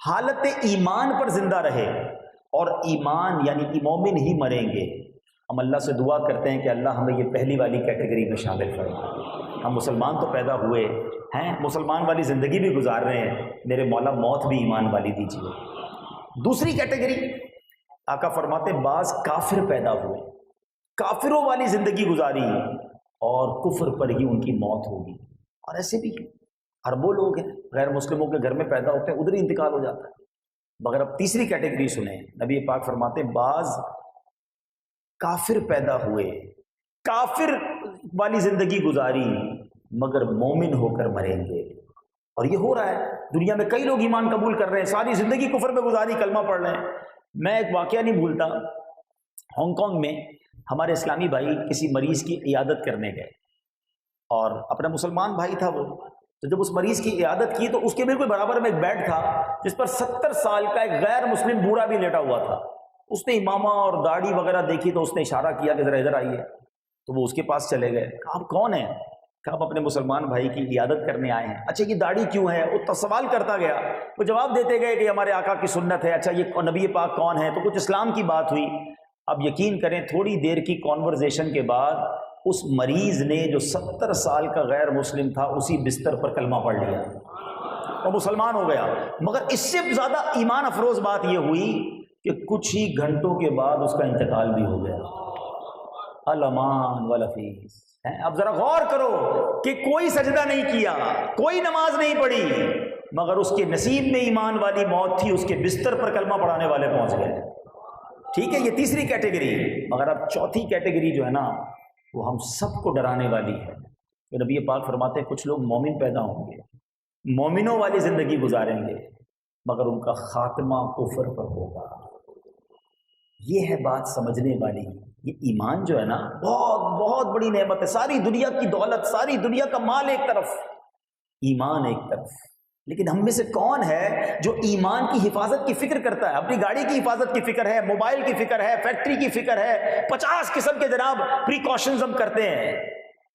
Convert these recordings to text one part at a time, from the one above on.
حالت ایمان پر زندہ رہے، اور ایمان یعنی کہ مومن ہی مریں گے۔ ہم اللہ سے دعا کرتے ہیں کہ اللہ ہمیں یہ پہلی والی کیٹیگری میں شامل فرما۔ ہم مسلمان تو پیدا ہوئے ہیں، مسلمان والی زندگی بھی گزار رہے ہیں، میرے مولا موت بھی ایمان والی دیجیے۔ دوسری کیٹیگری آقا فرماتے بعض کافر پیدا ہوئے، کافروں والی زندگی گزاری اور کفر پر ہی ان کی موت ہوگی، اور ایسے بھی اربوں لوگ ہیں غیر مسلموں کے گھر میں پیدا ہوتے ہیں، ادھر ہی انتقال ہو جاتا ہے۔ مگر اب تیسری کیٹیگری سنیں، نبی پاک فرماتے بعض کافر پیدا ہوئے، کافر والی زندگی گزاری مگر مومن ہو کر مریں گے، اور یہ ہو رہا ہے دنیا میں۔ کئی لوگ ایمان قبول کر رہے ہیں، ساری زندگی کفر میں گزاری، کلمہ پڑھ رہے ہیں۔ میں ایک واقعہ نہیں بھولتا، ہانگ کانگ میں ہمارے اسلامی بھائی کسی مریض کی عیادت کرنے گئے، اور اپنا مسلمان بھائی تھا وہ، تو جب اس مریض کی عیادت کی تو اس کے بالکل برابر میں ایک بیڈ تھا جس پر 70 سال کا ایک غیر مسلم بوڑھا بھی لیٹا ہوا تھا۔ اس نے امامہ اور داڑھی وغیرہ دیکھی تو اس نے اشارہ کیا کہ ذرا ادھر آئیے، تو وہ اس کے پاس چلے گئے۔ کہا آپ کون ہیں؟ کہا آپ اپنے مسلمان بھائی کی عیادت کرنے آئے ہیں۔ اچھا یہ داڑھی کیوں ہے؟ وہ سوال کرتا گیا، وہ جواب دیتے گئے کہ ہمارے آقا کی سنت ہے۔ اچھا یہ نبی پاک کون ہے؟ تو کچھ اسلام کی بات ہوئی۔ اب یقین کریں تھوڑی دیر کی کانورزیشن کے بعد اس مریض نے جو 70 سال کا غیر مسلم تھا اسی بستر پر کلمہ پڑھ لیا اور مسلمان ہو گیا۔ مگر اس سے زیادہ ایمان افروز بات یہ ہوئی کہ کچھ ہی گھنٹوں کے بعد اس کا انتقال بھی ہو گیا۔ الامان والافیس۔ اب ذرا غور کرو کہ کوئی سجدہ نہیں کیا، کوئی نماز نہیں پڑھی، مگر اس کے نصیب میں ایمان والی موت تھی، اس کے بستر پر کلمہ پڑھانے والے پہنچ گئے۔ ٹھیک ہے، یہ تیسری کیٹیگری۔ مگر اب چوتھی کیٹیگری جو ہے نا وہ ہم سب کو ڈرانے والی ہے کہ نبی پاک فرماتے ہیں کچھ لوگ مومن پیدا ہوں گے، مومنوں والی زندگی گزاریں گے، مگر ان کا خاتمہ کفر پر ہوگا۔ یہ ہے بات سمجھنے والی۔ یہ ایمان جو ہے نا بہت بہت بڑی نعمت ہے۔ ساری دنیا کی دولت، ساری دنیا کا مال ایک طرف، ایمان ایک طرف، لیکن ہم میں سے کون ہے جو ایمان کی حفاظت کی فکر کرتا ہے؟ اپنی گاڑی کی حفاظت کی فکر ہے، موبائل کی فکر ہے، فیکٹری کی فکر ہے، 50 قسم کے جناب پریکاشنز ہم کرتے ہیں۔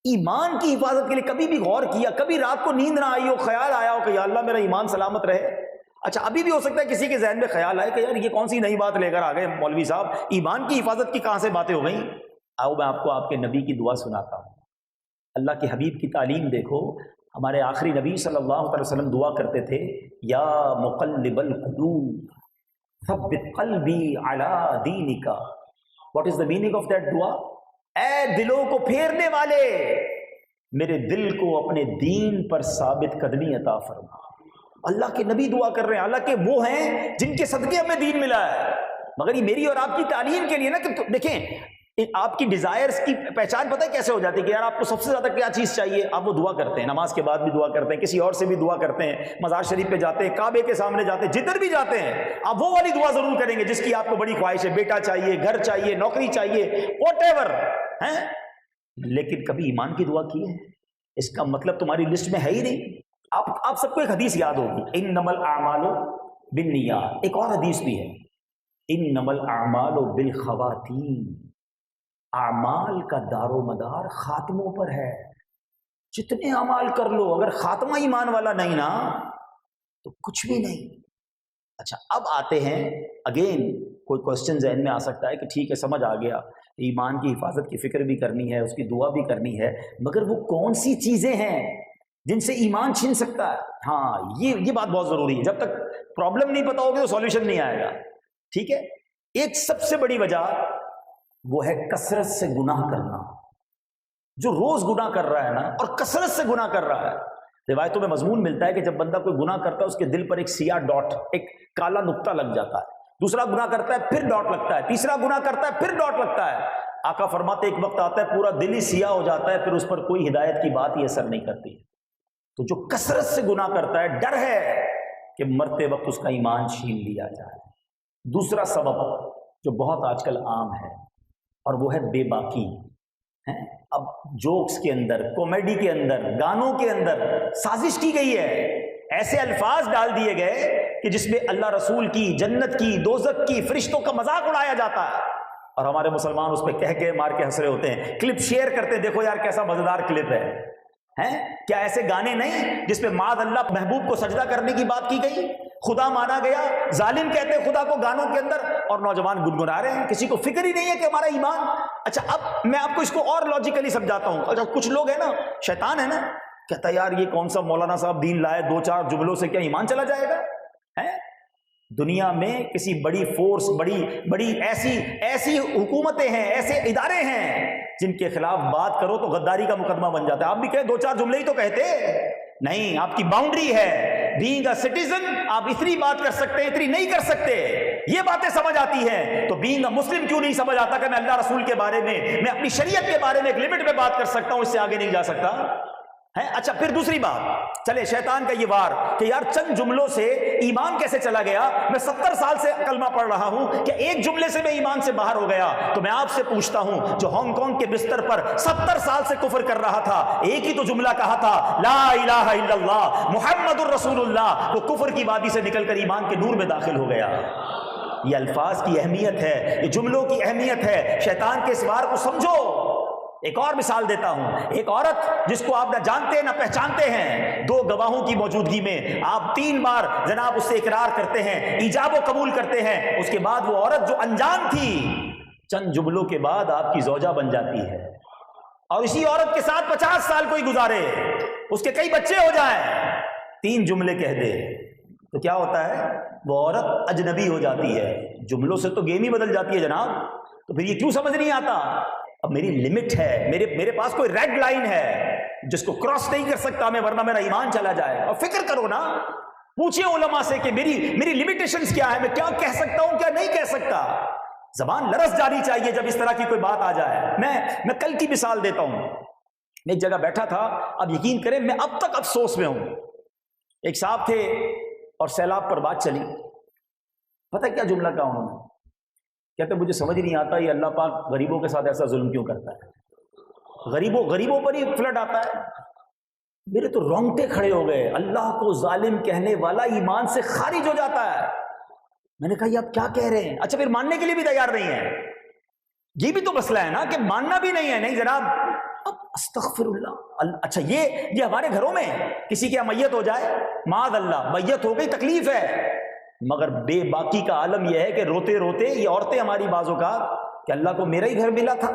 ایمان کی حفاظت کے لیے کبھی بھی غور کیا؟ کبھی رات کو نیند نہ آئی ہو، خیال آیا ہو کہ یا اللہ میرا ایمان سلامت رہے؟ اچھا ابھی بھی ہو سکتا ہے کسی کے ذہن میں خیال آئے کہ یار یہ کون سی نئی بات لے کر آ گئے مولوی صاحب، ایمان کی حفاظت کی کہاں سے باتیں ہو گئیں؟ آؤ میں آپ کو آپ کے نبی کی دعا سناتا ہوں۔ اللہ کے حبیب کی تعلیم دیکھو، ہمارے آخری نبی صلی اللہ علیہ وسلم دعا کرتے تھے، یا مقلب القلوب ثبت قلبی علی دینک۔ What is the meaning of that دعا؟ اے دلوں کو پھیرنے والے، میرے دل کو اپنے دین پر ثابت قدمی عطا فرما۔ اللہ کے نبی دعا کر رہے ہیں، اللہ کے وہ ہیں جن کے صدقے ہمیں دین ملا ہے۔ مگر یہ میری اور آپ کی تعلیم کے لیے نا، کہ دیکھیں آپ کی ڈیزائرز کی پہچان پتہ ہے کیسے ہو جاتی ہے کہ یار آپ کو سب سے زیادہ کیا چیز چاہیے؟ آپ وہ دعا کرتے ہیں، نماز کے بعد بھی دعا کرتے ہیں، کسی اور سے بھی دعا کرتے ہیں، مزار شریف پہ جاتے ہیں، کعبے کے سامنے جاتے ہیں، جدھر بھی جاتے ہیں آپ وہ والی دعا ضرور کریں گے جس کی آپ کو بڑی خواہش ہے، بیٹا چاہیے، گھر چاہیے، نوکری چاہیے، واٹ ایور ہیں۔ لیکن کبھی ایمان کی دعا کی ہے؟ اس کا مطلب تمہاری لسٹ میں ہے ہی نہیں۔ آپ سب کو ایک حدیث یاد ہوگی، انما الاعمال بالنیات۔ ایک اور حدیث بھی ہے، انما الاعمال بالخواتیم۔ اعمال کا دار و مدار خاتموں پر ہے۔ جتنے اعمال کر لو اگر خاتمہ ایمان والا نہیں نا تو کچھ بھی نہیں۔ اچھا اب آتے ہیں، اگین کوئی کوشچن ذہن میں آ سکتا ہے کہ ٹھیک ہے سمجھ آ گیا، ایمان کی حفاظت کی فکر بھی کرنی ہے، اس کی دعا بھی کرنی ہے، مگر وہ کون سی چیزیں ہیں جن سے ایمان چھن سکتا ہے؟ ہاں یہ بات بہت ضروری ہے، جب تک پرابلم نہیں پتا ہوگی تو سولوشن نہیں آئے گا۔ ٹھیک ہے، ایک سب سے بڑی وجہ وہ ہے کثرت سے گناہ کرنا۔ جو روز گناہ کر رہا ہے نا اور کثرت سے گناہ کر رہا ہے، روایتوں میں مضمون ملتا ہے کہ جب بندہ کوئی گناہ کرتا ہے اس کے دل پر ایک سیاہ ڈاٹ، ایک کالا نقطہ لگ جاتا ہے، دوسرا گناہ کرتا ہے پھر ڈاٹ لگتا ہے، تیسرا گناہ کرتا ہے پھر ڈاٹ لگتا ہے۔ آقا فرماتے ایک وقت آتا ہے پورا دل ہی سیاہ ہو جاتا ہے، پھر اس پر کوئی ہدایت کی بات ہی اثر نہیں کرتی۔ تو جو کثرت سے گناہ کرتا ہے، ڈر ہے کہ مرتے وقت اس کا ایمان چھین لیا جائے۔ دوسرا سبب جو بہت آج کل عام ہے اور وہ ہے بے باکی۔ اب جوکس کے اندر، کامیڈی کے اندر، گانوں کے اندر سازش کی گئی ہے، ایسے الفاظ ڈال دیے گئے کہ جس میں اللہ رسول کی، جنت کی، دوزخ کی، فرشتوں کا مذاق اڑایا جاتا ہے، اور ہمارے مسلمان اس پہ کہہ کے مار کے ہنس رہے ہوتے ہیں، کلپ شیئر کرتے ہیں، دیکھو یار کیسا مزیدار کلپ ہے۔ کیا ایسے گانے نہیں جس پہ معاذ اللہ محبوب کو سجدہ کرنے کی بات کی گئی؟ خدا مانا گیا، ظالم کہتے ہیں خدا کو گانوں کے اندر، اور نوجوان گنگنا رہے ہیں، کسی کو فکر ہی نہیں ہے کہ ہمارا ایمان۔ اچھا اب میں آپ کو اس کو اور لاجیکلی سمجھاتا ہوں۔ اچھا کچھ لوگ ہیں نا، شیطان ہے نا، کہتا ہے یار یہ کون سا مولانا صاحب دین لائے، 2-4 جملوں سے کیا ایمان چلا جائے گا؟ دنیا میں کسی بڑی فورس، بڑی ایسی حکومتیں ہیں، ایسے ادارے ہیں جن کے خلاف بات کرو تو غداری کا مقدمہ بن جاتا ہے۔ آپ بھی کہیں 2-4 جملے ہی تو کہتے نہیں، آپ کی باؤنڈری ہے، بینگ اے سٹیزن آپ اتنی بات کر سکتے ہیں، اتنی نہیں کر سکتے، یہ باتیں سمجھ آتی ہیں، تو بینگ اے مسلم کیوں نہیں سمجھ آتا کہ میں اللہ رسول کے بارے میں اپنی شریعت کے بارے میں ایک لمٹ میں بات کر سکتا ہوں، اس سے آگے نہیں جا سکتا ہے۔ اچھا پھر دوسری بات، چلے شیطان کا یہ وار کہ یار چند جملوں سے ایمان کیسے چلا گیا؟ میں 70 سال سے کلمہ پڑھ رہا ہوں کہ ایک جملے سے میں ایمان سے باہر ہو گیا۔ تو میں آپ سے پوچھتا ہوں، جو ہانگ کانگ کے بستر پر 70 سال سے کفر کر رہا تھا، ایک ہی تو جملہ کہا تھا، لا الہ الا اللہ محمد الرسول اللہ، وہ کفر کی وادی سے نکل کر ایمان کے نور میں داخل ہو گیا۔ یہ الفاظ کی اہمیت ہے، یہ جملوں کی اہمیت ہے، شیطان کے اس وار کو سمجھو۔ ایک اور مثال دیتا ہوں، ایک عورت جس کو آپ نہ جانتے نہ پہچانتے ہیں، 2 گواہوں کی موجودگی میں آپ 3 بار جناب اس سے اقرار کرتے ہیں، ایجاب و قبول کرتے ہیں، اس کے بعد وہ عورت جو انجان تھی چند جملوں کے بعد آپ کی زوجہ بن جاتی ہے، اور اسی عورت کے ساتھ 50 سال کوئی گزارے، اس کے کئی بچے ہو جائیں، 3 جملے کہہ دے تو کیا ہوتا ہے؟ وہ عورت اجنبی ہو جاتی ہے۔ جملوں سے تو گیم ہی بدل جاتی ہے جناب۔ تو پھر یہ کیوں سمجھ نہیں آتا؟ اب میری لمٹ ہے، میرے پاس کوئی ریڈ لائن ہے جس کو کراس نہیں کر سکتا میں، ورنہ میرا ایمان چلا جائے۔ اور فکر کرو نا، پوچھیں علماء سے کہ میری لمیٹیشنز کیا ہے، میں کیا کہہ سکتا ہوں کیا نہیں کہہ سکتا۔ زبان لرز جانی چاہیے جب اس طرح کی کوئی بات آ جائے۔ میں کل کی مثال دیتا ہوں، میں ایک جگہ بیٹھا تھا، اب یقین کریں میں اب تک افسوس میں ہوں۔ ایک صاحب تھے اور سیلاب پر بات چلی، پتہ کیا جملہ کہا انہوں نے؟ کہتے مجھے سمجھ نہیں آتا یہ اللہ پاک غریبوں کے ساتھ ایسا ظلم کیوں کرتا ہے، غریبوں پر ہی فلڈ آتا ہے۔ میرے تو رونگٹے کھڑے ہو گئے، اللہ کو ظالم کہنے والا ایمان سے خارج ہو جاتا ہے۔ میں نے کہا یہ آپ کیا کہہ رہے ہیں؟ اچھا پھر ماننے کے لیے بھی تیار نہیں ہے، یہ بھی تو مسئلہ ہے نا کہ ماننا بھی نہیں ہے۔ نہیں جناب، اب استغفر اللہ۔ اچھا یہ ہمارے گھروں میں کسی کی میت ہو جائے، معاذ اللہ میت ہو گئی، تکلیف ہے، مگر بے باکی کا عالم یہ ہے کہ روتے روتے یہ عورتیں ہماری بازوں کا کہ اللہ کو میرا ہی گھر ملا تھا،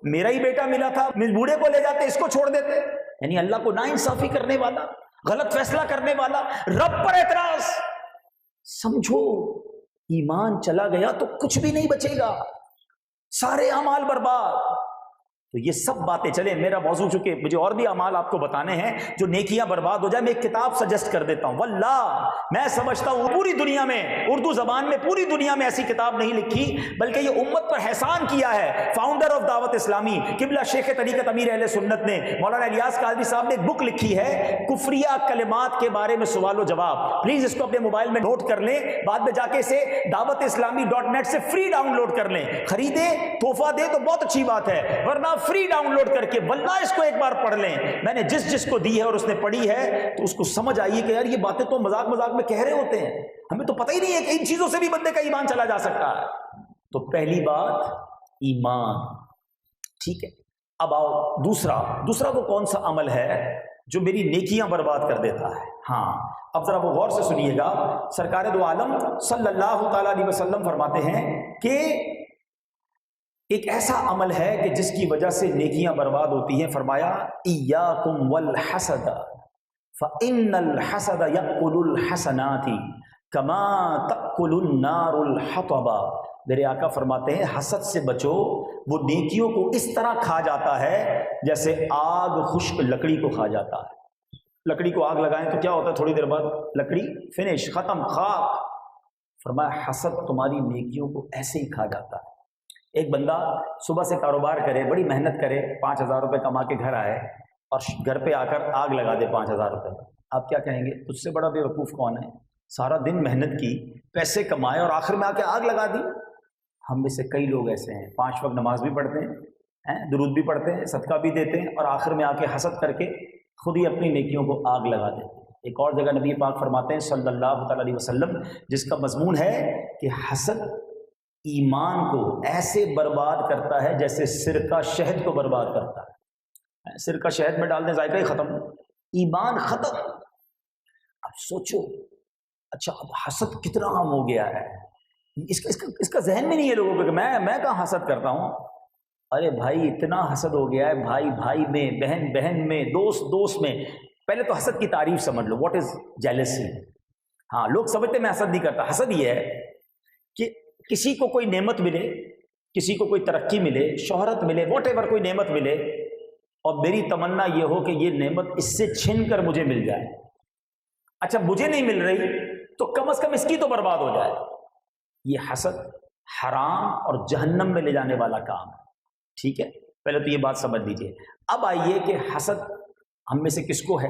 میرا ہی بیٹا ملا تھا، بوڑھے کو لے جاتے اس کو چھوڑ دیتے، یعنی اللہ کو ناانصافی کرنے والا، غلط فیصلہ کرنے والا، رب پر اعتراض۔ سمجھو ایمان چلا گیا تو کچھ بھی نہیں بچے گا، سارے اعمال برباد۔ تو یہ سب باتیں چلیں، میرا موضوع چونکہ مجھے اور بھی اعمال آپ کو بتانے ہیں جو نیکیاں برباد ہو جائے، میں ایک کتاب سجیسٹ کر دیتا ہوں۔ واللہ میں سمجھتا ہوں پوری دنیا میں، اردو زبان میں پوری دنیا میں ایسی کتاب نہیں لکھی، بلکہ یہ امت پر احسان کیا ہے فاؤنڈر آف دعوت اسلامی قبلہ شیخ طریقت امیر اہل سنت نے، مولانا الیاس قادری صاحب نے ایک بک لکھی ہے کفریہ کلمات کے بارے میں سوال و جواب۔ پلیز اس کو اپنے موبائل میں نوٹ کر لیں، بعد میں جا کے اسے dawatIslami.net سے فری ڈاؤن لوڈ کر لیں، خریدیں تحفہ دیں تو بہت اچھی بات ہے، ورنہ فری ڈاؤن لوڈ کر کے واللہ اس کو ایک بار پڑھ لیں۔ میں نے جس کو دی ہے اور اس نے پڑھی ہے تو اس کو سمجھ آئیے کہ یار یہ باتیں تو مذاق میں کہہ رہے ہوتے ہیں، ہمیں تو پتہ ہی نہیں ہے کہ ان چیزوں سے بھی بندے کا ایمان چلا جا سکتا ہے۔ تو پہلی بات ایمان، ٹھیک ہے۔ اب آؤ دوسرا وہ کون سا عمل ہے جو میری نیکیاں برباد کر دیتا ہے؟ ہاں اب ذرا وہ غور سے سنیے گا۔ سرکار دو عالم صلی اللہ تعالی علیہ وسلم فرماتے ہیں کہ ایک ایسا عمل ہے کہ جس کی وجہ سے نیکیاں برباد ہوتی ہیں۔ فرمایا ایاکم والحسد فإن الحسد یأکل الحسنات کما تأکل النار الحطب۔ میرے آقا فرماتے ہیں حسد سے بچو، وہ نیکیوں کو اس طرح کھا جاتا ہے جیسے آگ خشک لکڑی کو کھا جاتا ہے۔ لکڑی کو آگ لگائیں تو کیا ہوتا ہے؟ تھوڑی دیر بعد لکڑی فنش، ختم، خاک۔ فرمایا حسد تمہاری نیکیوں کو ایسے ہی کھا جاتا ہے۔ ایک بندہ صبح سے کاروبار کرے، بڑی محنت کرے، 5000 روپے کما کے گھر آئے اور گھر پہ آ کر آگ لگا دے 5000 روپے، آپ کیا کہیں گے؟ تجھ سے بڑا بے وقوف کون ہے؟ سارا دن محنت کی، پیسے کمائے اور آخر میں آ کے آگ لگا دی۔ ہم میں سے کئی لوگ ایسے ہیں، 5 وقت نماز بھی پڑھتے ہیں، درود بھی پڑھتے ہیں، صدقہ بھی دیتے ہیں، اور آخر میں آ کے حسد کر کے خود ہی اپنی نیکیوں کو آگ لگا دیتے ہیں۔ ایک اور جگہ نبی پاک فرماتے ہیں صلی اللہ تعالی علیہ وسلم، جس کا مضمون ہے کہ حسد ایمان کو ایسے برباد کرتا ہے جیسے سرکہ شہد کو برباد کرتا ہے۔ سرکہ شہد میں ڈال دیں ذائقہ ہی ختم، ایمان ختم۔ اب سوچو اچھا اب حسد کتنا عام ہو گیا ہے، اس کا ذہن میں نہیں ہے لوگوں پہ کہ میں کہاں حسد کرتا ہوں. ارے بھائی اتنا حسد ہو گیا ہے، بھائی بھائی میں، بہن بہن میں، دوست دوست میں. پہلے تو حسد کی تعریف سمجھ لو، واٹ از جیلسی. ہاں لوگ سمجھتے میں حسد نہیں کرتا. حسد یہ ہے کہ کسی کو کوئی نعمت ملے، کسی کو کوئی ترقی ملے، شہرت ملے، واٹ ایور کوئی نعمت ملے، اور میری تمنا یہ ہو کہ یہ نعمت اس سے چھن کر مجھے مل جائے. اچھا مجھے نہیں مل رہی تو کم از کم اس کی تو برباد ہو جائے. یہ حسد حرام اور جہنم میں لے جانے والا کام ہے. ٹھیک ہے، پہلے تو یہ بات سمجھ لیجیے. اب آئیے کہ حسد ہم میں سے کس کو ہے.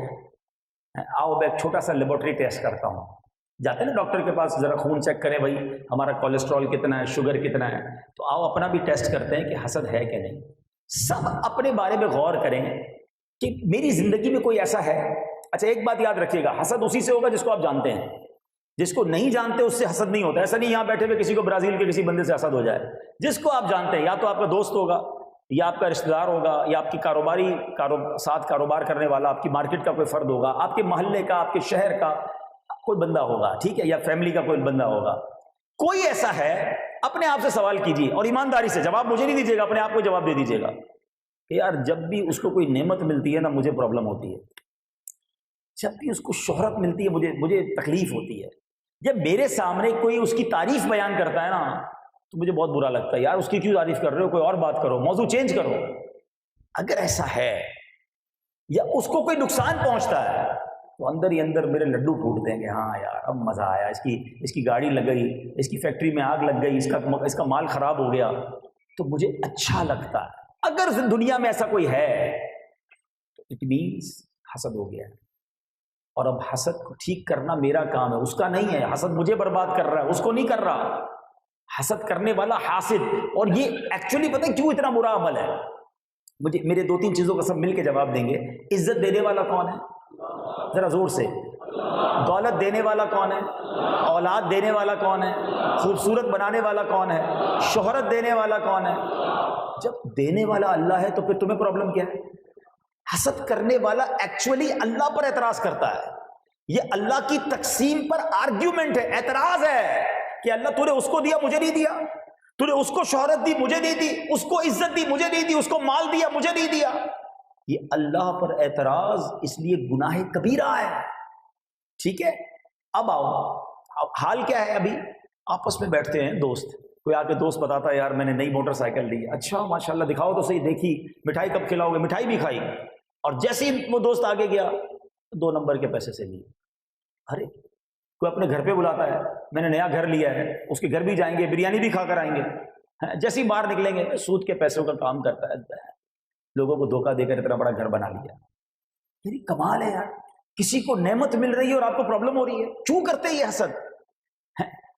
آؤ میں ایک چھوٹا سا لیبورٹری ٹیسٹ کرتا ہوں. جاتے ہیں نا ڈاکٹر کے پاس، ذرا خون چیک کریں بھائی ہمارا کولیسٹرول کتنا ہے، شوگر کتنا ہے. تو آؤ اپنا بھی ٹیسٹ کرتے ہیں کہ حسد ہے کہ نہیں. سب اپنے بارے میں غور کریں کہ میری زندگی میں کوئی ایسا ہے. اچھا ایک بات یاد رکھیے گا، حسد اسی سے ہوگا جس کو آپ جانتے ہیں. جس کو نہیں جانتے اس سے حسد نہیں ہوتا. ایسا نہیں یہاں بیٹھے ہوئے کسی کو برازیل کے کسی بندے سے حسد ہو جائے. جس کو آپ جانتے ہیں، یا تو آپ کا دوست ہوگا، یا آپ کا رشتہ دار ہوگا، یا آپ کی ساتھ کاروبار کرنے والا، آپ کی مارکیٹ کا کوئی فرد ہوگا، آپ کے محلے کا، آپ کے شہر کا کوئی بندہ ہوگا. ٹھیک ہے، یا فیملی کا کوئی بندہ ہوگا. کوئی ایسا ہے، اپنے آپ سے سوال کیجیے اور ایمانداری سے جواب مجھے نہیں دیجیے گا، اپنے آپ کو جواب دے دیجیے گا کہ یار جب بھی اس کو کوئی نعمت ملتی ہے نا مجھے پرابلم ہوتی ہے. جب بھی اس کو شہرت ملتی ہے مجھے تکلیف ہوتی ہے. جب میرے سامنے کوئی اس کی تعریف بیان کرتا ہے نا تو مجھے بہت برا لگتا ہے. یار اس کی کیوں تعریف کر رہے ہو، کوئی اور بات کرو، موضوع چینج کرو. اگر ایسا ہے یا اس کو کوئی نقصان پہنچتا ہے تو اندر ہی اندر میرے لڈو پھوٹ دیں گے. ہاں یار اب مزہ آیا، اس کی گاڑی لگ گئی، اس کی فیکٹری میں آگ لگ گئی، اس کا مال خراب ہو گیا تو مجھے اچھا لگتا ہے. اگر دنیا میں ایسا کوئی ہے تو اٹ مینس حسد ہو گیا ہے. اور اب حسد کو ٹھیک کرنا میرا کام ہے، اس کا نہیں ہے. حسد مجھے برباد کر رہا ہے، اس کو نہیں کر رہا. حسد کرنے والا حاسد. اور یہ ایکچولی پتہ ہے کیوں اتنا برا عمل ہے؟ میرے 2-3 چیزوں کا سب مل کے جواب دیں گے. عزت دینے والا کون ہے؟ ذرا زور سے. دولت دینے والا کون ہے؟ اولاد دینے والا کون ہے؟ خوبصورت بنانے والا کون ہے؟ شہرت دینے والا کون ہے؟ جب دینے والا اللہ ہے تو پھر تمہیں پرابلم کیا ہے؟ حسد کرنے والا ایکچولی اللہ پر اعتراض کرتا ہے. یہ اللہ کی تقسیم پر آرگیومنٹ ہے، اعتراض ہے کہ اللہ تو نے اس کو دیا مجھے نہیں دیا، تو نے اس کو شہرت دی مجھے نہیں دی، اس کو عزت دی مجھے نہیں دی، اس کو مال دیا مجھے نہیں دیا. یہ اللہ پر اعتراض اس لیے گناہ کبیرہ ہے. ٹھیک ہے، اب آؤ حال کیا ہے. ابھی آپس میں بیٹھتے ہیں دوست، کوئی آ کے دوست بتاتا ہے یار میں نے نئی موٹر سائیکل لی. اچھا ماشاءاللہ دکھاؤ تو صحیح. دیکھی. مٹھائی کب کھلاؤ گے؟ مٹھائی بھی کھائی. اور جیسے ہی وہ دوست آگے گیا 2 نمبر کے پیسے سے لیے. ارے کوئی اپنے گھر پہ بلاتا ہے، میں نے نیا گھر لیا ہے، اس کے گھر بھی جائیں گے، بریانی بھی کھا کر آئیں گے. جیسے ہی باہر نکلیں گے سود کے پیسوں کا کام کرتا ہے، لوگوں کو دھوکہ دے کر اتنا بڑا گھر بنا لیا. یعنی کمال ہے یار. کسی کو نعمت مل رہی ہے اور آپ کو پرابلم ہو رہی ہے. کیوں کرتے ہیں یہ حسد؟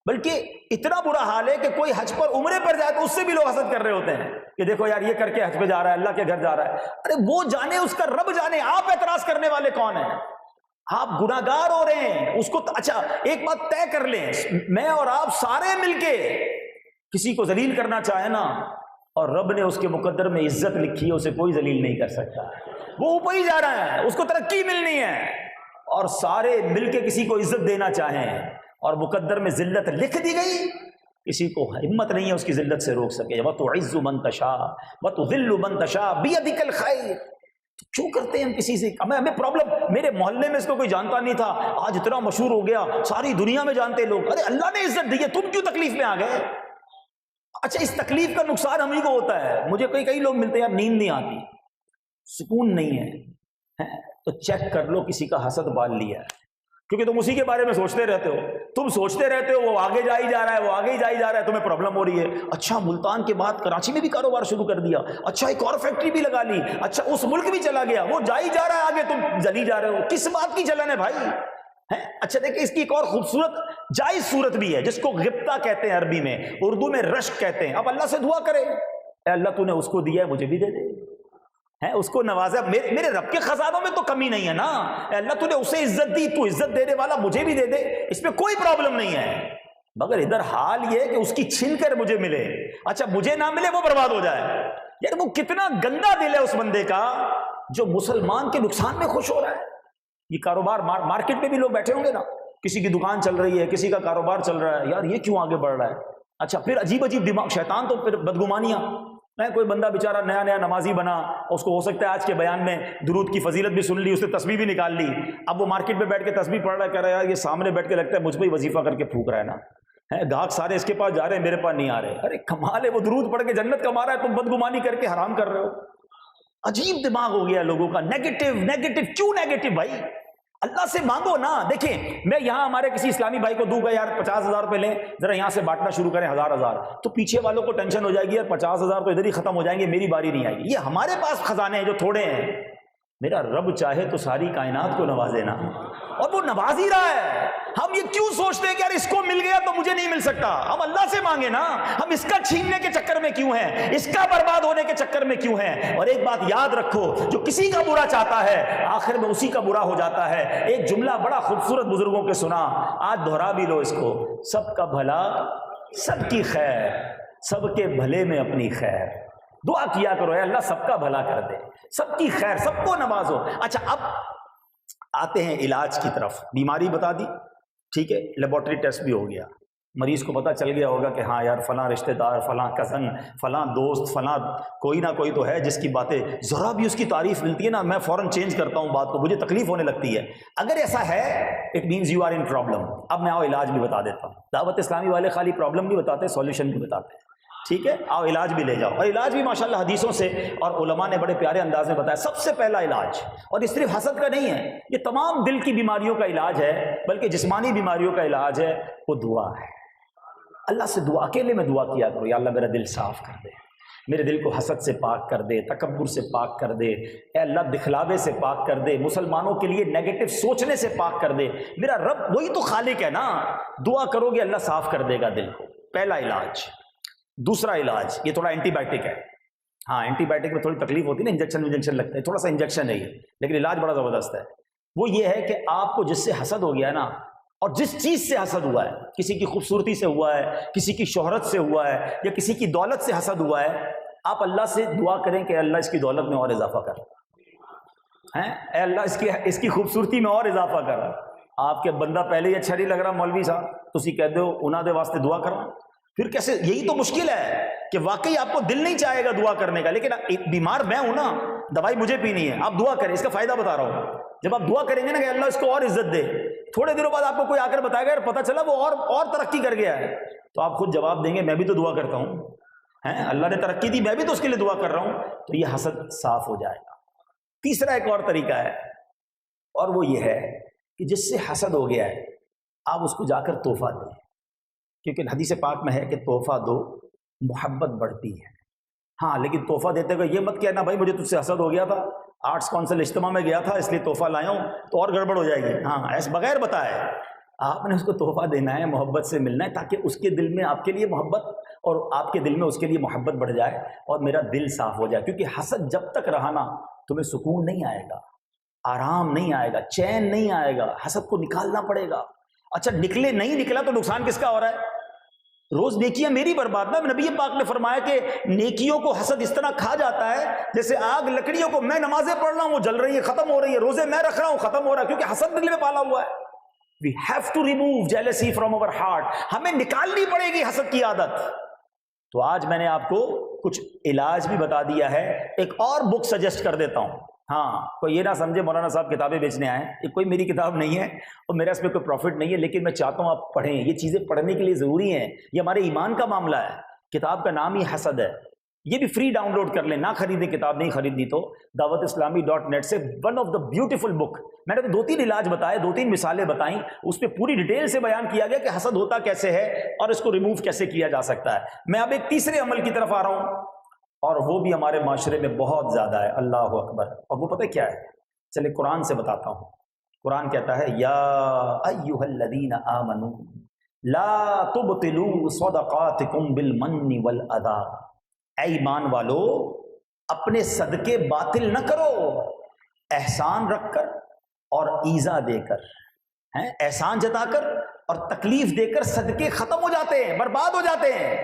بلکہ اتنا برا حال ہے کہ کوئی حج پر عمرے پر جائے تو اس سے بھی لوگ حسد کر رہے ہوتے ہیں کہ دیکھو یار یہ کر کے حج پہ جا رہا ہے، اللہ کے گھر جا رہا ہے. ارے وہ جانے، اس کا رب جانے. آپ اعتراض کرنے والے کون ہیں؟ آپ گناہگار ہو رہے ہیں. اس کو اچھا ایک بات طے کر لیں، میں اور آپ سارے مل کے کسی کو ذلیل کرنا چاہیں نا، اور رب نے اس کے مقدر میں عزت لکھی ہے، اسے کوئی ذلیل نہیں کر سکتا. وہ اوپر ہی جا رہا ہے، اس کو ترقی ملنی ہے. اور سارے مل کے کسی کو عزت دینا چاہیں اور مقدر میں ذلت لکھ دی گئی، کسی کو ہمت نہیں ہے اس کی ذلت سے روک سکے. وَتُعِزُّ مَن تَشَاءُ وَتُذِلُّ مَن تَشَاءُ بِيَدِكَ الْخَيْرُ. کیوں کرتے ہیں ہم کسی سے؟ ہمیں پرابلم. میرے محلے میں اس کو کوئی جانتا نہیں تھا، آج اتنا مشہور ہو گیا، ساری دنیا میں جانتے لوگ. ارے اللہ نے عزت دی ہے، تم کیوں تکلیف میں آ گئے؟ اچھا اس تکلیف کا نقصان ہم ہی کو ہوتا ہے. مجھے کئی لوگ ملتے ہیں، نیند نہیں آتی، سکون نہیں ہے. تو چیک کر لو کسی کا حسد پال لیا ہے، کیونکہ تم اسی کے بارے میں سوچتے رہتے ہو. تم سوچتے رہتے ہو وہ آگے جا ہی جا رہا ہے، وہ آگے ہی جا ہی جا رہا ہے، تمہیں پرابلم ہو رہی ہے. اچھا ملتان کے بعد کراچی میں بھی کاروبار شروع کر دیا، اچھا ایک اور فیکٹری بھی لگا لی، اچھا اس ملک بھی چلا گیا، وہ جا ہی جا رہا ہے آگے، تم جلی جا رہے ہو. کس بات کی جلن ہے بھائی؟ اچھا دیکھیں اس کی ایک اور خوبصورت جائز صورت بھی ہے جس کو غبطہ کہتے ہیں عربی میں، اردو میں رشک کہتے ہیں. اب اللہ سے دعا کرے، اے اللہ تو نے اس کو دیا ہے مجھے بھی دے دے، اس کو نوازا. میرے رب کے خزانوں میں تو کمی نہیں ہے نا. اے اللہ تو نے اسے عزت دی، تو عزت دینے والا مجھے بھی دے دے، اس میں کوئی پرابلم نہیں ہے. مگر ادھر حال یہ ہے کہ اس کی چھن کر مجھے ملے، اچھا مجھے نہ ملے وہ برباد ہو جائے. یار وہ کتنا گندا دل ہے اس بندے کا جو مسلمان کے نقصان میں خوش ہو رہا ہے. یہ کاروبار مارکیٹ میں بھی لوگ بیٹھے ہوں گے نا کسی کی دکان چل رہی ہے، کسی کا کاروبار چل رہا ہے، یار یہ کیوں آگے بڑھ رہا ہے؟ اچھا پھر عجیب عجیب دماغ، شیطان تو پھر بدگمانیاں. کوئی بندہ بیچارہ نیا نیا نمازی بنا، اس کو ہو سکتا ہے آج کے بیان میں درود کی فضیلت بھی سن لی، اس نے تسبیح بھی نکال لی، اب وہ مارکیٹ میں بیٹھ کے تسبیح پڑھ رہا ہے، کہہ رہا ہے یار یہ سامنے بیٹھ کے لگتا ہے مجھ پہ ہی وظیفہ کر کے پھونک رہا ہے نا، گاہک سارے اس کے پاس جا رہے ہیں، میرے پاس نہیں آ رہے. ارے کمال ہے، وہ درود پڑھ کے جنت کما رہا ہے، تم بدگمانی کر کے حرام کر رہے ہو. عجیب دماغ ہو گیا لوگوں کا. نیگیٹو کیوں نیگیٹو بھائی؟ اللہ سے مانگو نا. دیکھیں میں یہاں ہمارے کسی اسلامی بھائی کو دوں گا یار 50,000 روپے لیں، ذرا یہاں سے بانٹنا شروع کریں 1,000 تو پیچھے والوں کو ٹینشن ہو جائے گی، یار 50,000 تو ادھر ہی ختم ہو جائیں گے، میری باری نہیں آئے گی. یہ ہمارے پاس خزانے ہیں جو تھوڑے ہیں. میرا رب چاہے تو ساری کائنات کو نوازے نا، اور وہ نواز ہی رہا ہے. ہم یہ کیوں سوچتے ہیں کہ یار اس کو مل گیا تو مجھے نہیں مل سکتا؟ ہم اللہ سے مانگے نا. ہم اس کا چھیننے کے چکر میں کیوں ہیں؟ اس کا برباد ہونے کے چکر میں کیوں ہیں؟ اور ایک بات یاد رکھو، جو کسی کا برا چاہتا ہے آخر میں اسی کا برا ہو جاتا ہے. ایک جملہ بڑا خوبصورت بزرگوں کے سنا، آج دہرا بھی لو اس کو، سب کا بھلا سب کی خیر، سب کے بھلے میں اپنی خیر. دعا کیا کرو اے اللہ سب کا بھلا کر دے، سب کی خیر، سب کو نوازو. اچھا اب آتے ہیں علاج کی طرف. بیماری بتا دی، ٹھیک ہے، لیبارٹری ٹیسٹ بھی ہو گیا، مریض کو پتہ چل گیا ہوگا کہ ہاں یار فلاں رشتہ دار، فلاں کزن، فلاں دوست، فلاں کوئی نہ کوئی تو ہے جس کی باتیں ذرا بھی اس کی تعریف ملتی ہے نا میں فوراً چینج کرتا ہوں بات کو، مجھے تکلیف ہونے لگتی ہے. اگر ایسا ہے it means you are in problem. اب میں آؤ علاج بھی بتا دیتا ہوں. دعوت اسلامی والے خالی پرابلم نہیں بتاتے، سولوشن بھی بتاتے ہیں. ٹھیک ہے، آؤ علاج بھی لے جاؤ. اور علاج بھی ماشاءاللہ حدیثوں سے اور علماء نے بڑے پیارے انداز میں بتایا. سب سے پہلا علاج، اور یہ صرف حسد کا نہیں ہے، یہ تمام دل کی بیماریوں کا علاج ہے، بلکہ جسمانی بیماریوں کا علاج ہے، وہ دعا ہے. اللہ سے دعا، اکیلے میں دعا کیا کرو، یا اللہ میرا دل صاف کر دے، میرے دل کو حسد سے پاک کر دے، تکبر سے پاک کر دے، اے اللہ دکھلاوے سے پاک کر دے، مسلمانوں کے لیے نیگیٹو سوچنے سے پاک کر دے. میرا رب وہی تو خالق ہے نا. دعا کرو گے اللہ صاف کر دے گا دل کو. پہلا علاج. دوسرا علاج، یہ تھوڑا اینٹی بائیوٹک ہے. ہاں اینٹی بائیوٹک میں تھوڑی تکلیف ہوتی ہے نا، انجیکشن لگتا ہے، تھوڑا سا انجیکشن ہے یہ، لیکن علاج بڑا زبردست ہے. وہ یہ ہے کہ آپ کو جس سے حسد ہو گیا نا، اور جس چیز سے حسد ہوا ہے، کسی کی خوبصورتی سے ہوا ہے، کسی کی شہرت سے ہوا ہے، یا کسی کی دولت سے حسد ہوا ہے، آپ اللہ سے دعا کریں کہ اللہ اس کی دولت میں اور اضافہ کر، اے اللہ اس کی خوبصورتی میں اور اضافہ کر. آپ کے بندہ پہلے ہی اچھا نہیں لگ رہا مولوی صاحب، تسی کہہ دو انہاں دے واسطے دعا کرنا. پھر کیسے؟ یہی تو مشکل ہے کہ واقعی آپ کو دل نہیں چاہے گا دعا کرنے کا، لیکن بیمار میں ہوں نا، دوائی مجھے پینی ہے، آپ دعا کریں. اس کا فائدہ بتا رہا ہوں. جب آپ دعا کریں گے نا کہ اللہ اس کو اور عزت دے، تھوڑے دنوں بعد آپ کو کوئی آ کر بتائے گا اور پتہ چلا وہ اور ترقی کر گیا ہے، تو آپ خود جواب دیں گے میں بھی تو دعا کرتا ہوں، اللہ نے ترقی دی، میں بھی تو اس کے لیے دعا کر رہا ہوں. تو یہ حسد صاف ہو جائے گا. تیسرا ایک اور طریقہ ہے، اور وہ یہ ہے کہ جس سے حسد ہو گیا ہے آپ اس کو جا کر تحفہ دیں، کیونکہ حدیث پاک میں ہے کہ تحفہ دو محبت بڑھتی ہے. ہاں لیکن تحفہ دیتے ہوئے یہ مت کہنا بھائی مجھے تجھ سے حسد ہو گیا تھا، آرٹس کونسل اجتماع میں گیا تھا اس لیے تحفہ لایا ہوں تو اور گڑبڑ ہو جائے گی. ہاں ایسے بغیر بتائے آپ نے اس کو تحفہ دینا ہے، محبت سے ملنا ہے، تاکہ اس کے دل میں آپ کے لیے محبت اور آپ کے دل میں اس کے لیے محبت بڑھ جائے اور میرا دل صاف ہو جائے. کیونکہ حسد جب تک رہا نا تمہیں سکون نہیں آئے گا، آرام نہیں آئے گا، چین نہیں آئے گا. حسد کو نکالنا پڑے گا. اچھا نہیں نکلا تو نقصان کس کا ہو رہا ہے؟ روز نیکیاں میری برباد نہ. نبی پاک نے فرمایا کہ نیکیوں کو حسد اس طرح کھا جاتا ہے جیسے آگ لکڑیوں کو. میں نمازیں پڑھ رہا ہوں وہ جل رہی ہے ختم ہو رہی ہے، روزے میں رکھ رہا ہوں ختم ہو رہا ہے، کیونکہ حسد دل میں پالا ہوا ہے. We have to remove jealousy from our heart. ہمیں نکالنی پڑے گی حسد کی عادت. تو آج میں نے آپ کو کچھ علاج بھی بتا دیا ہے. ایک اور بک سجیسٹ کر دیتا ہوں. ہاں کوئی یہ نہ سمجھے مولانا صاحب کتابیں بیچنے آئے، یہ کوئی میری کتاب نہیں ہے اور میرا اس میں کوئی پروفٹ نہیں ہے، لیکن میں چاہتا ہوں آپ پڑھیں. یہ چیزیں پڑھنے کے لیے ضروری ہیں، یہ ہمارے ایمان کا معاملہ ہے. کتاب کا نام ہی حسد ہے. یہ بھی فری ڈاؤن لوڈ کر لیں، نہ خریدیں. کتاب نہیں خریدنی تو dawatIslami.net سے ون آف دا بیوٹیفل بک. میں نے تو 2-3 علاج بتائے، 2-3 مثالیں بتائیں، اس پہ پوری ڈیٹیل سے بیان کیا گیا کہ حسد ہوتا کیسے ہے اور اس کو ریموو کیسے کیا جا سکتا ہے. میں اب ایک تیسرے عمل کی طرف آ رہا ہوں اور وہ بھی ہمارے معاشرے میں بہت زیادہ ہے. اللہ اکبر. اور وہ پتہ کیا ہے؟ چلے قرآن سے بتاتا ہوں. قرآن کہتا ہے یا ایھا الذین آمنوا لا تبطلوا صدقاتکم بالمن والاذی. اے ایمان والو اپنے صدقے باطل نہ کرو احسان رکھ کر اور ایذا دے کر. احسان جتا کر اور تکلیف دے کر صدقے ختم ہو جاتے ہیں، برباد ہو جاتے ہیں.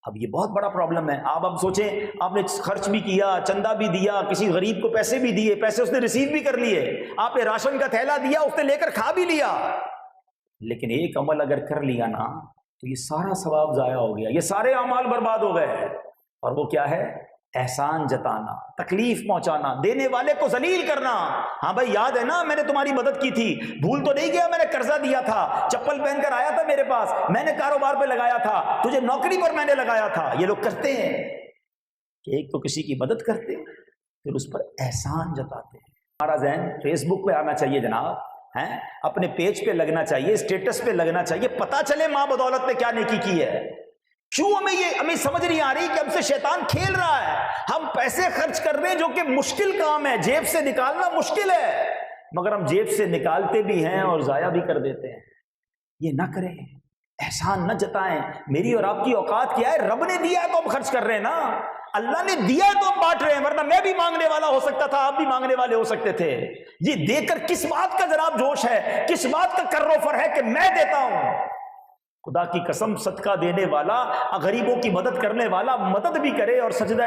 اب یہ بہت بڑا پرابلم ہے. آپ اب سوچیں آپ نے خرچ بھی کیا، چندہ بھی دیا، کسی غریب کو پیسے بھی دیے، پیسے اس نے ریسیو بھی کر لیے، آپ نے راشن کا تھیلا دیا اس نے لے کر کھا بھی لیا، لیکن ایک عمل اگر کر لیا نا تو یہ سارا ثواب ضائع ہو گیا، یہ سارے اعمال برباد ہو گئے۔ اور وہ کیا ہے؟ احسان جتانا، تکلیف پہنچانا، دینے والے کو ذلیل کرنا۔ ہاں بھائی یاد ہے نا میں نے تمہاری مدد کی تھی، بھول تو نہیں گیا؟ میں نے قرضہ دیا تھا، چپل پہن کر آیا تھا میرے پاس، میں نے کاروبار پہ لگایا تھا، تجھے نوکری پر میں نے لگایا تھا۔ یہ لوگ کرتے ہیں کہ ایک تو کسی کی مدد کرتے ہیں، پھر اس پر احسان جتاتے ہیں۔ ہمارا ذہن فیس بک پہ آنا چاہیے جناب، ہیں اپنے پیج پہ لگنا چاہیے، اسٹیٹس پہ لگنا چاہیے، پتہ چلے ماں بدولت پہ کیا نیکی کی ہے۔ کیوں ہمیں سمجھ نہیں آ رہی کہ ہم سے شیطان کھیل رہا ہے؟ ہم پیسے خرچ کر رہے ہیں جو کہ مشکل کام ہے، جیب سے نکالنا مشکل ہے، مگر ہم جیب سے نکالتے بھی ہیں اور ضائع بھی کر دیتے ہیں۔ یہ نہ کریں، احسان نہ جتائیں۔ میری اور آپ کی اوقات کیا ہے؟ رب نے دیا ہے تو ہم خرچ کر رہے ہیں نا، اللہ نے دیا ہے تو ہم بانٹ رہے ہیں، ورنہ میں بھی مانگنے والا ہو سکتا تھا، آپ بھی مانگنے والے ہو سکتے تھے۔ یہ دے کر کس بات کا جناب جوش ہے، کس بات کا کر و فر ہے کہ میں دیتا ہوں؟ خدا کی قسم صدقہ دینے والا، غریبوں کی مدد کرنے والا مدد بھی کرے اور سجدہ